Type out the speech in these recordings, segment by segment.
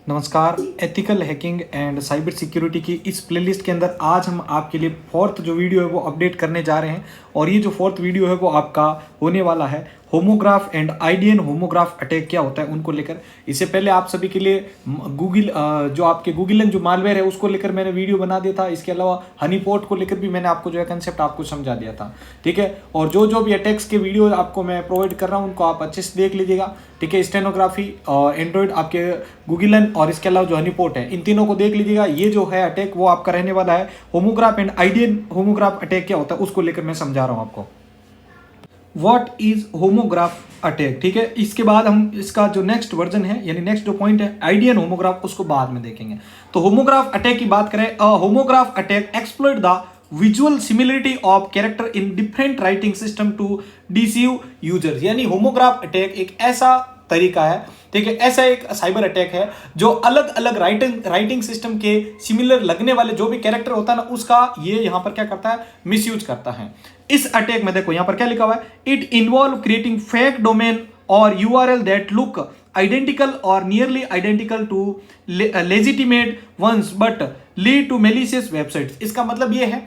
नमस्कार। Ethical hacking and cyber security की इस प्लेलिस्ट के अंदर आज हम आपके लिए फोर्थ जो वीडियो है वो अपडेट करने जा रहे हैं। और ये जो फोर्थ वीडियो है वो आपका होने वाला है होमोग्राफ एंड आईडीएन होमोग्राफ अटैक क्या होता है उनको लेकर। इससे पहले आप सभी के लिए गूगल जो आपके गूगलन जो मालवेयर है उसको लेकर मैंने वीडियो बना दिया था। इसके अलावा हनीपोट को लेकर भी मैंने आपको जो है कंसेप्ट आपको समझा दिया था, ठीक है। और जो भी अटैक्स के वीडियो आपको मैं प्रोवाइड कर रहा हूँ उनको आप अच्छे से देख लीजिएगा, ठीक है। स्टेनोग्राफी और एंड्रॉइड आपके गूगलन और इसके अलावा जो हनीपोट है इन तीनों को देख लीजिएगा। ये जो है अटैक वो आपका रहने वाला है होमोग्राफ एंड आईडीएन होमोग्राफ अटैक क्या होता है उसको लेकर मैं समझा रहा हूँ आपको। व्हाट इज होमोग्राफ अटैक, ठीक है। इसके बाद हम इसका जो नेक्स्ट वर्जन है यानी नेक्स्ट जो पॉइंट है आईडीएन होमोग्राफ उसको बाद में देखेंगे। तो होमोग्राफ अटैक की बात करें, homograph attack exploit the visual similarity of character in different writing system to deceive users. यानी होमोग्राफ अटैक एक ऐसा तरीका है, ठीक है, ऐसा एक साइबर अटैक है जो अलग अलग राइटिंग सिस्टम के सिमिलर लगने वाले जो भी कैरेक्टर होता है ना उसका ये यहां पर क्या करता है, मिसयूज करता है। इस अटैक में देखो यहां पर क्या लिखा हुआ है, it involve creating fake domain और यूआरएल दैट लुक आइडेंटिकल और nearly identical to legitimate ones but lead to malicious websites. इसका मतलब ये है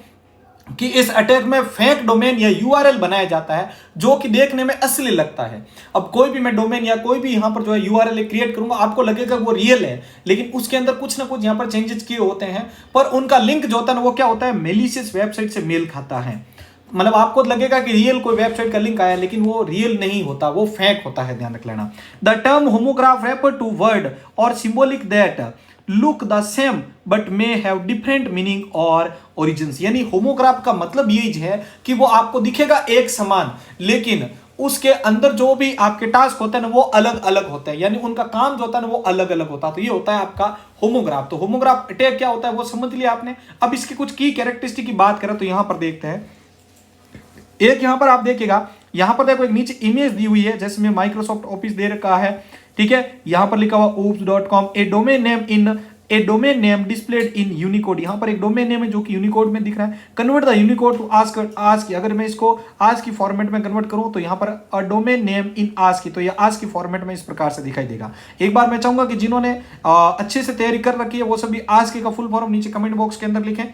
कि इस अटैक में फेक डोमेन या यूआरएल बनाया जाता है जो कि देखने में असली लगता है। अब कोई भी मैं डोमेन या कोई भी यहां पर जो है यूआरएल क्रिएट करूंगा आपको लगेगा वो रियल है, लेकिन उसके अंदर कुछ ना कुछ यहां पर चेंजेस किए होते हैं, पर उनका लिंक जो होता है ना वो क्या होता है, मेलिशियस वेबसाइट से मेल खाता है। मतलब आपको लगेगा कि रियल कोई वेबसाइट का लिंक आया लेकिन वो रियल नहीं होता, वो फेक होता है, ध्यान रख लेना। The term homograph refer to word और symbolic that look the same but may have different meaning और ओरिजिन्स। यानी होमोग्राफ का मतलब यही है कि वो आपको दिखेगा एक समान लेकिन उसके अंदर जो भी आपके टास्क होते हैं ना वो अलग अलग होते हैं, यानी उनका काम जो होता है ना वो अलग अलग होता है। तो ये होता है आपका होमोग्राफ। तो होमोग्राफ अटैक क्या होता है वो समझ लिया आपने। अब इसकी कुछ की कैरेक्टरिस्टिक की बात करें तो यहां पर देखते हैं। एक यहां पर आप देखिएगा, यहां पर देखो एक नीचे इमेज दी हुई है जिसमें माइक्रोसॉफ्ट ऑफिस दे रखा है, ठीक है। यहां पर लिखा हुआ oops.com A domain name displayed in Unicode. यहां पर एक डोमेन नेम है जो कि यूनिकोड में दिख रहा है। Convert the Unicode to ASCII. अगर मैं इसको आज की फॉर्मेट में कन्वर्ट करूं तो यहां पर a domain name in ASCII, तो ये आज की फॉर्मेट में इस प्रकार से दिखाई देगा। एक बार मैं चाहूंगा कि जिन्होंने अच्छे से तैयारी कर रखी है वो सभी आस्की का फुल फॉर्म नीचे कमेंट बॉक्स के अंदर लिखें।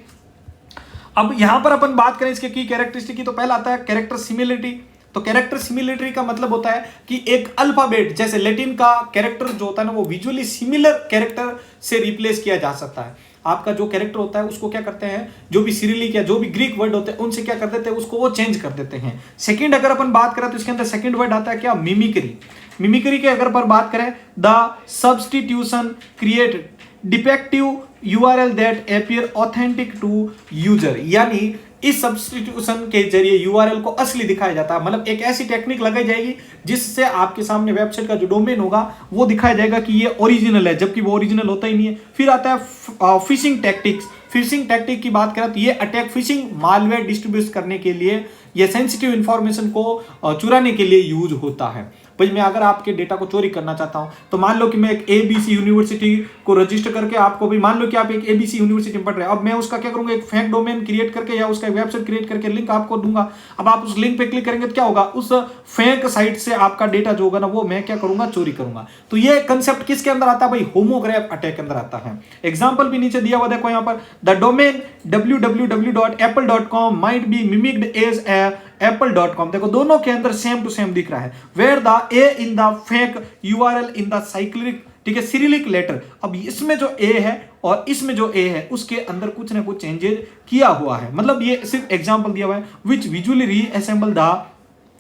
अब यहां पर अपन बात करें इसके की कैरेक्टरिस्टिक की, तो पहला आता है कैरेक्टर सिमिलरिटी। तो कैरेक्टर सिमिलरिटी का मतलब होता है कि एक अल्फाबेट जैसे लैटिन का कैरेक्टर जो होता है ना वो विजुअली सिमिलर कैरेक्टर से रिप्लेस किया जा सकता है। आपका जो कैरेक्टर होता है उसको क्या करते हैं, जो भी सिरिलिक या जो भी ग्रीक वर्ड होते हैं उनसे क्या कर देते हैं, उसको वो चेंज कर देते हैं। सेकंड अगर अपन बात करें तो इसके अंदर सेकंड वर्ड आता है क्या, मिमिक्री। मिमिक्री के अगर पर बात करें, the substitution create defective URL that appear authentic to user. यानी इस सब्स्टिट्यूशन के जरिए यूआरएल को असली दिखाया जाता है। मतलब एक ऐसी टेक्निक लगाई जाएगी जिससे आपके सामने वेबसाइट का जो डोमेन होगा वो दिखाया जाएगा कि ये ओरिजिनल है, जबकि वो ओरिजिनल होता ही नहीं है। फिर आता है फिशिंग टैक्टिक्स। फिशिंग टैक्टिक की बात करें तो ये अटैक फिशिंग मालवेयर डिस्ट्रीब्यूट करने के लिए या सेंसिटिव इंफॉर्मेशन को चुराने के लिए यूज होता है। भाई मैं अगर आपके डेटा को चोरी करना चाहता हूं तो मान लो कि मैं एक एबीसी यूनिवर्सिटी को रजिस्टर करके आपको भी मान लो कि आप एक एबीसी यूनिवर्सिटी में पढ़ रहे हैं। अब मैं उसका क्या करूंगा, एक फेक डोमेन क्रिएट करके या उसका वेबसाइट क्रिएट करके लिंक आपको दूंगा। अब आप उस लिंक पे क्लिक करेंगे तो क्या होगा, उस फेक साइट से आपका डेटा जो होगा ना वो मैं क्या करूंगा, चोरी करूंगा। तो ये कंसेप्ट किसके अंदर आता है भाई, होमोग्राफ अटैक के अंदर आता है। एग्जाम्पल भी नीचे दिया हुआ देखो यहाँ पर, the domain www.apple.com might be mimicked as a apple.com। देखो दोनों के अंदर सेम टू सेम दिख रहा है। Where the A in the fake URL in the cyclic, ठीक है, सिरिलिक लेटर। अब इसमें जो ए है और इसमें जो ए है उसके अंदर कुछ ना कुछ चेंजेस किया हुआ है। मतलब ये सिर्फ एग्जांपल दिया हुआ है, विच विजुअली रीअसेंबल द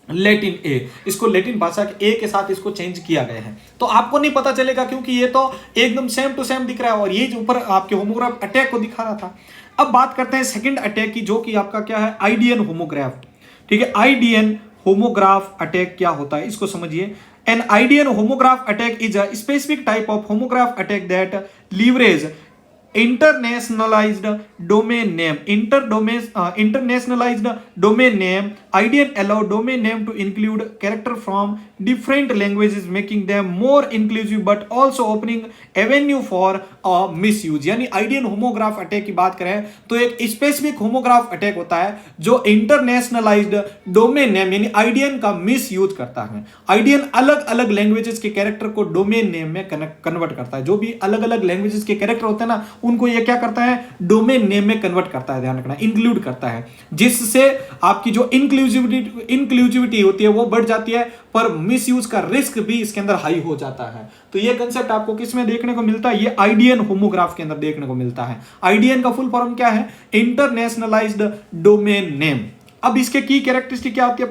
लैटिन ए। इसको लैटिन भाषा के ए के साथ इसको चेंज किया गया है। तो आपको नहीं पता चलेगा क्योंकि ये तो एकदम सेम टू सेम दिख रहा है और ये जो ऊपर आपके होमोग्राफ अटैक को दिखा रहा था। अब बात करते हैं सेकंड अटैक की जो कि आपका क्या है, आईडीएन होमोग्राफ, ठीक है। आईडीएन होमोग्राफ अटैक क्या होता है इसको समझिए। An IDN homograph attack is a specific type of homograph attack that leverage internationalized domain name. Internationalized domain name. IDN allow domain name to include character from different languages, making them more inclusive but also opening avenue for misuse. यानी आइडियन homograph attack की बात करें तो एक specific homograph attack होता है जो internationalised domain name यानी आइडियन का मिस यूज करता है। आइडियन अलग अलग लैंग्वेजेस के कैरेक्टर को डोमेन नेम में कन्वर्ट करता है। जो भी अलग अलग लैंग्वेजेस के कैरेक्टर होते हैं ना, उनको ये क्या करता है, डोमेन नेम में कन्वर्ट करता है, ध्यान रखना, इंक्लूड करता है, जिससे आपकी जो इंक्लूसिविटी होती है वो बढ़ जाती है, पर मिसयूज का रिस्क भी इसके अंदर हाई हो जाता है। तो ये कंसेप्ट आपको किसमें देखने को मिलता है, ये आइडियन होमोग्राफ के अंदर देखने को मिलता है। आइडियन का फुल फॉर्म क्या है, इंटरनेशनलाइज्ड डोमेन नेम। अब इसके की कैरेक्टरिस्टिक क्या होती है,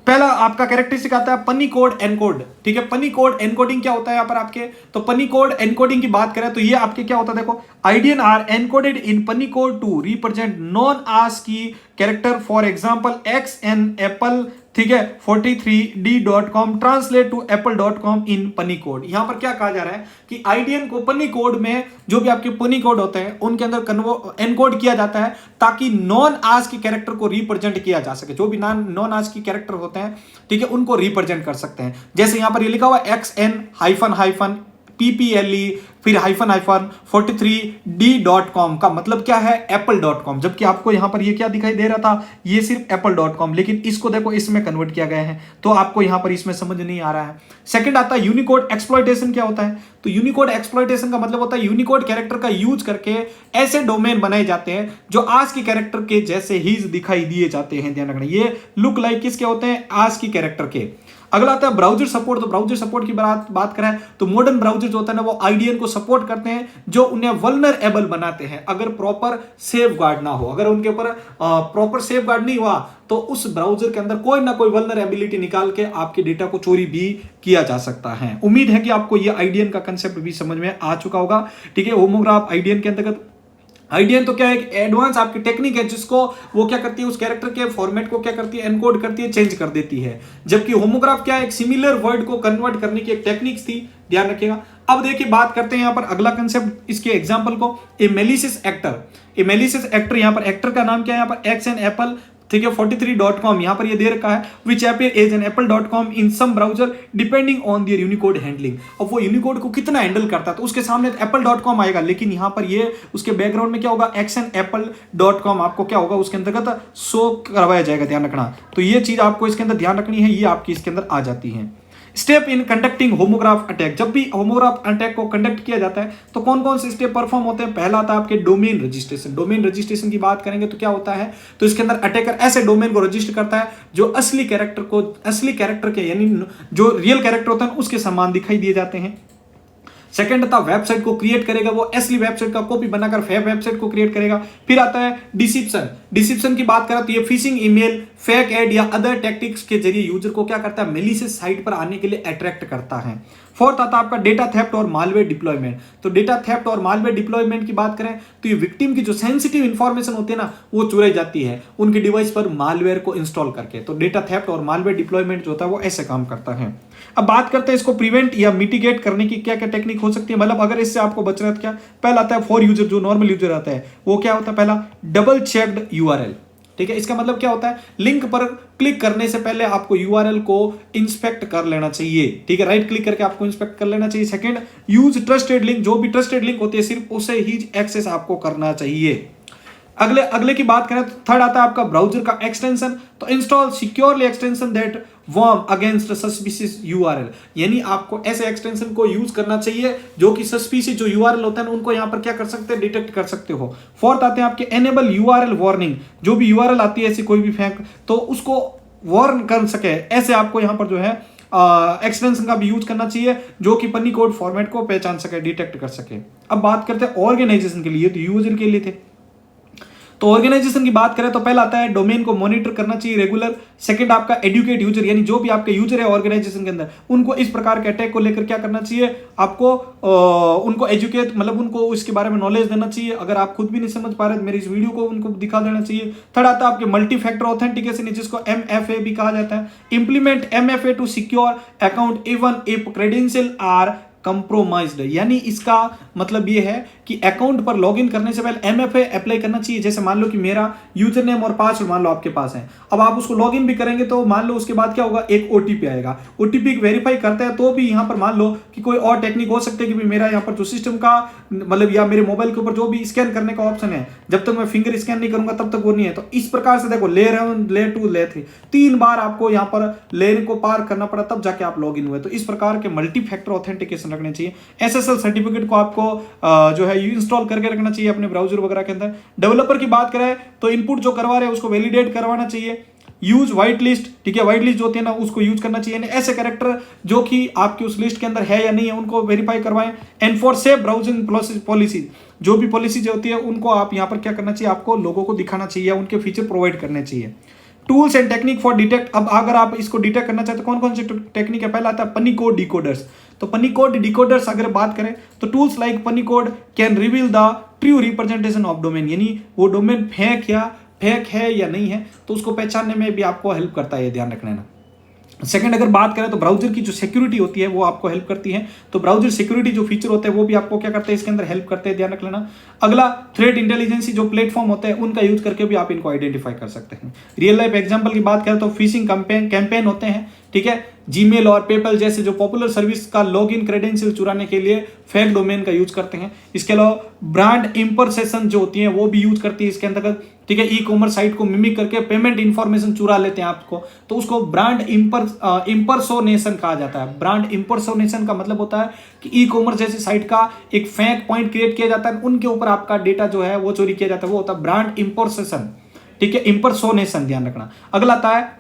पहला आपका कैरेक्टरिस्टिक आता है पनी कोड एनकोड। ठीक है, पनी कोड एनकोडिंग क्या होता है यहाँ पर आपके, तो पनी कोड एनकोडिंग की बात करें तो ये आपके क्या होता है, देखो, आइडियन are encoded in Punycode to represent non ASCII character, for example X N apple, ठीक है, 43d.com ट्रांसलेट टू apple.com इन पनी कोड। यहां पर क्या कहा जा रहा है कि आइडियन को पनी कोड में जो भी आपके पनी कोड होते हैं उनके अंदर एनकोड किया जाता है ताकि नॉन आज के कैरेक्टर को रिप्रेजेंट किया जा सके। जो भी नॉन आज की कैरेक्टर होते हैं, ठीक है, उनको रिप्रेजेंट कर सकते हैं। जैसे यहां पर ये लिखा हुआ XN PPLE फिर हाइफन 43d.com का मतलब क्या है, apple.com, जबकि आपको यहां पर ये क्या दिखाई दे रहा था, ये सिर्फ apple.com, लेकिन इसको देखो इसमें कन्वर्ट किया गया है, तो आपको यहां पर इसमें समझ नहीं आ रहा है। सेकंड आता है यूनिकोड एक्सप्लॉयटेशन। क्या होता है, तो यूनिकोड एक्सप्लॉयटेशन का मतलब होता है यूनिकोड कैरेक्टर का यूज करके ऐसे डोमेन बनाए जाते हैं जो आज के कैरेक्टर के जैसे ही दिखाई दिए जाते हैं। ध्यान रखना, ये लुक लाइक किसके होते हैं, आज की कैरेक्टर के। अगला आता है ब्राउजर सपोर्ट। तो ब्राउजर सपोर्ट की बात करें तो मॉडर्न ब्राउजर जो होता है ना, वो आइडियन को सपोर्ट करते हैं जो उन्हें वल्नरेबल बनाते हैं अगर प्रॉपर सेफ गार्ड ना हो। अगर उनके ऊपर प्रॉपर सेफ गार्ड नहीं हुआ तो उस ब्राउजर के अंदर कोई ना कोई वल्नरेबिलिटी निकाल के आपके डेटा को चोरी भी किया जा सकता है। उम्मीद है कि आपको ये आइडियन का कंसेप्ट भी समझ में आ चुका होगा। ठीक है, होमोग्राफ आइडियन के अंतर्गत। आइडियन तो क्या है, एक एडवांस आपकी टेक्निक है जिसको वो क्या करती है, उस कैरेक्टर के फॉर्मेट को क्या करती है, एनकोड करती है, चेंज कर देती है। जबकि होमोग्राफ क्या है, एक सिमिलर वर्ड को कन्वर्ट करने की एक टेक्निक थी, ध्यान रखिएगा। अब देखिए बात करते हैं यहां पर अगला कंसेप्ट, इसके एग्जांपल को, ए मेलिशियस एक्टर। ए मेलिशियस एक्टर, यहां पर एक्टर का नाम क्या है, यहां पर एक्स एन एप्पल, ठीक है, 43.com यहां पर ये दे रखा है, which appear as an apple.com in some browser depending on their Unicode handling. अब वो यूनिकोड को कितना हैंडल करता है तो उसके सामने apple.com आएगा, लेकिन यहां पर ये उसके बैकग्राउंड में क्या होगा, xnapple.com आपको क्या होगा उसके अंतर्गत शो करवाया जाएगा। ध्यान रखना, तो ये चीज आपको इसके अंदर ध्यान रखनी है, ये आपकी इसके अंदर आ जाती है। Step in conducting homograph attack. जब भी होमोग्राफ अटैक को कंडक्ट किया जाता है तो कौन कौन से स्टेप परफॉर्म होते हैं, पहला आता है आपके डोमेन रजिस्ट्रेशन। डोमेन रजिस्ट्रेशन की बात करेंगे तो क्या होता है, तो इसके अंदर अटैकर ऐसे डोमेन को रजिस्टर करता है जो असली कैरेक्टर के यानी जो रियल कैरेक्टर होता है उसके समान दिखाई दिए जाते हैं। सेकंड आता वेबसाइट को क्रिएट करेगा, वो असली वेबसाइट का कॉपी बनाकर फेक वेबसाइट को क्रिएट करेगा। फिर आता है डिसेप्शन। डिसेप्शन की बात करें तो ये फिशिंग ईमेल, फेक एड या अदर टैक्टिक्स के जरिए यूजर को क्या करता है, मेलिशियस साइट पर आने के लिए अट्रैक्ट करता है। फोर्थ आता है आपका डेटा थेफ्ट और मालवेयर डिप्लॉयमेंट। तो डेटा थेफ्ट और मालवेयर डिप्लॉयमेंट की बात करें तो ये विक्टिम की जो सेंसिटिव इंफॉर्मेशन होती है ना, वो चुराई जाती है उनके डिवाइस पर मालवेयर को इंस्टॉल करके। तो डेटा थेफ्ट और मालवेयर डिप्लॉयमेंट जो होता है वो ऐसे काम करता है। अब बात करते हैं इसको प्रिवेंट या मिटिगेट करने की क्या क्या टेक्निक हो सकती है, मतलब अगर इससे आपको बचना है तो क्या, पहला आता है फॉर यूजर, जो नॉर्मल यूजर आता है वो क्या होता है, पहला डबल चेक्ड यूआरएल। ठीक है, इसका मतलब क्या होता है, लिंक पर क्लिक करने से पहले आपको यूआरएल को इंस्पेक्ट कर लेना चाहिए। ठीक है, राइट क्लिक करके आपको इंस्पेक्ट कर लेना चाहिए। Second, use trusted link. जो भी ट्रस्टेड लिंक होती है सिर्फ उसे ही एक्सेस आपको करना चाहिए। अगले की बात करें तो थर्ड आता है आपका ब्राउजर का एक्सटेंशन। तो install securely extension that warm against suspicious URL, यानी आपको ऐसे एक्सटेंशन को यूज करना चाहिए जो कि सस्पिशियस जो यूआरएल होता है उनको यहां पर क्या कर सकते हैं, डिटेक्ट कर सकते हो। फोर्थ आते हैं आपके एनेबल यूआरएल वार्निंग। जो भी यूआरएल आती है ऐसी कोई भी फेक, तो उसको वार्न कर सके, ऐसे आपको यहां पर जो है एक्सटेंशन का भी यूज करना चाहिए जो कि पन्नी कोड फॉर्मेट को पहचान सके, डिटेक्ट कर सके। अब बात करते हैं ऑर्गेनाइजेशन के लिए, तो यूजर के लिए थे। तो ऑर्गेनाइजेशन की बात करें तो पहला आता है डोमेन को मॉनिटर करना चाहिए रेगुलर। सेकंड आपका एडुकेट यूजर, यानी जो भी आपके यूजर है ऑर्गेनाइजेशन के अंदर उनको इस प्रकार के अटैक को लेकर क्या करना चाहिए, आपको उनको एजुकेट, मतलब उनको इसके बारे में नॉलेज देना चाहिए। अगर आप खुद भी नहीं समझ पा रहे तो मेरी इस वीडियो को उनको दिखा देना चाहिए। थर्ड आता है आपके मल्टी फैक्टर ऑथेंटिकेशन, जिसको MFA भी कहा जाता है। Implement MFA to secure account even if credential are compromised, यानी इसका मतलब ये है कि अकाउंट पर लॉगिन करने से पहले MFA अप्लाई करना चाहिए। जैसे मान लो कि मेरा यूजर नेम और पासवर्ड मान लो आपके पास है, अब आप उसको लॉगिन भी करेंगे तो मान लो उसके बाद क्या होगा, एक OTP आएगा, OTP वेरीफाई करता है तो भी यहाँ पर मान लो कि कोई और टेक्निक हो सकती है कि मेरा यहाँ पर जो सिस्टम का मतलब या मेरे मोबाइल के ऊपर जो भी स्कैन करने का ऑप्शन है, जब तक मैं फिंगर स्कैन नहीं करूंगा तब तक वो नहीं है। तो इस प्रकार से देखो लेयर 1 लेयर 2 लेयर 3 तीन बार आपको यहाँ पर लेयर को पार करना पड़ा तब जाके आप लॉगिन हुए। तो इस प्रकार के मल्टी फैक्टर ऑथेंटिकेशन रखने चाहिए। SSL सर्टिफिकेट को आपको जो है इंस्टॉल करके रखना चाहिए अपने ब्राउजर वगैरह के अंदर। डेवलपर की बात करें तो इनपुट जो करवा रहे हैं उसको वैलिडेट करवाना चाहिए। यूज व्हाइट लिस्ट, ठीक है, व्हाइट लिस्ट जो होती है ना उसको यूज करना चाहिए। ऐसे कैरेक्टर जो कि आपकी उस लिस्ट के अंदर है या नहीं है उनको वेरीफाई करवाएं। एनफोर्स सेफ ब्राउजिंग पॉलिसी, जो भी पॉलिसी जो होती है उनको आप यहाँ पर क्या करना चाहिए, आपको लोगों को दिखाना चाहिए, उनके फीचर प्रोवाइड करने चाहिए। Tools and technique for detect, अब अगर आप इसको डिटेक्ट करना चाहते हैं कौन कौन से टेक्निक है, पहला आता है पनी कोड डिकोडर्स। तो पनी कोड डिकोडर्स अगर बात करें तो टूल्स लाइक पनी code can reveal the true representation of domain, यानी वो डोमेन फेक है या नहीं है तो उसको पहचानने में भी आपको हेल्प करता है, ये ध्यान रखना है। सेकंड अगर बात करें तो ब्राउजर की जो सिक्योरिटी होती है वो आपको हेल्प करती है। तो ब्राउजर सिक्योरिटी जो फीचर होते हैं वो भी आपको क्या करते हैं, इसके अंदर हेल्प करते हैं, ध्यान रख लेना। अगला थ्रेट इंटेलिजेंसी जो प्लेटफॉर्म होते हैं उनका यूज करके भी आप इनको आइडेंटिफाई कर सकते हैं। रियल लाइफ एग्जांपल की बात करें तो फिशिंग कैंपेन होते हैं, ठीक है, जीमेल और पेपल जैसे जो पॉपुलर सर्विस का लॉगिन क्रेडेंशियल चुराने के लिए फेक डोमेन का यूज करते हैं। इसके अलावा ब्रांड इंपर्सेशन जो होती है वो भी यूज करती है इसके अंतर्गत, ठीक है, ई-कॉमर्स साइट को मिमिक करके पेमेंट इंफॉर्मेशन चुरा लेते हैं आपको, तो उसको ब्रांड इंपर्सोनेशन कहा जाता है। ब्रांड इंपर्सोनेशन का मतलब होता है कि ई-कॉमर्स जैसी साइट का एक फेक पॉइंट क्रिएट किया जाता है, उनके ऊपर आपका डेटा जो है वो चोरी किया जाता है, वो होता है ब्रांड इंपर्सेशन, ठीक है, इंपर्सोनेशन, ध्यान रखना। अगला आता है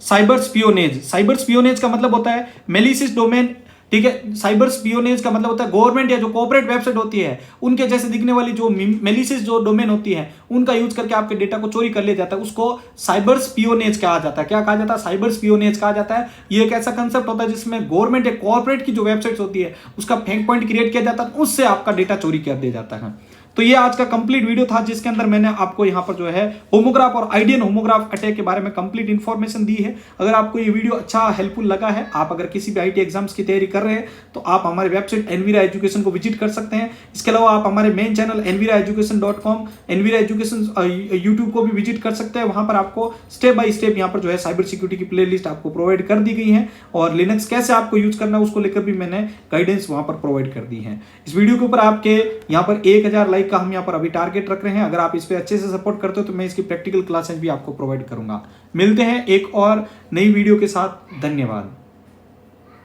साइबर स्पियोनेज। साइबर स्पियोनेज का मतलब होता है मेलिशियस डोमेन, ठीक है। साइबर स्पियोनेज का मतलब होता है गवर्नमेंट या जो कॉर्पोरेट वेबसाइट होती है उनके जैसे दिखने वाली जो मेलिशियस जो डोमेन होती है उनका यूज करके आपके डेटा को चोरी कर लिया जाता है, उसको साइबर स्पियोनेज कहा जाता है। क्या कहा जाता है, साइबर स्पियोनेज कहा जाता है। ये एक ऐसा कंसेप्ट होता है जिसमें गवर्नमेंट या कॉर्पोरेट की जो वेबसाइट होती है उसका फेक पॉइंट क्रिएट किया जाता है, उससे आपका डेटा चोरी कर दिया जाता है। तो ये आज का कंप्लीट वीडियो था जिसके अंदर मैंने आपको यहाँ पर जो है होमोग्राफ और आइडियन होमोग्राफ अटैक के बारे में कंप्लीट इन्फॉर्मेशन दी है। अगर आपको ये वीडियो अच्छा हेल्पफुल लगा है, आप अगर किसी भी IT एग्जाम्स की तैयारी कर रहे हैं तो आप हमारे वेबसाइट एनवीरा एजुकेशन को विजिट कर सकते हैं। इसके अलावा आप हमारे main channel enviraeducation.com Envira education YouTube को भी विजिट कर सकते हैं। वहां पर आपको स्टेप बाय स्टेप यहाँ पर जो है साइबर सिक्योरिटी की प्लेलिस्ट आपको प्रोवाइड कर दी गई है और लिनक्स कैसे आपको यूज करना है उसको लेकर भी मैंने गाइडेंस वहां पर प्रोवाइड कर दी है। इस वीडियो के ऊपर आपके यहाँ पर 1000 लाइक का हम यहाँ पर अभी टारगेट रख रहे हैं। अगर आप इस पे अच्छे से सपोर्ट करते हो तो मैं इसकी प्रैक्टिकल क्लासेस भी आपको प्रोवाइड करूंगा। मिलते हैं एक और नई वीडियो के साथ, धन्यवाद।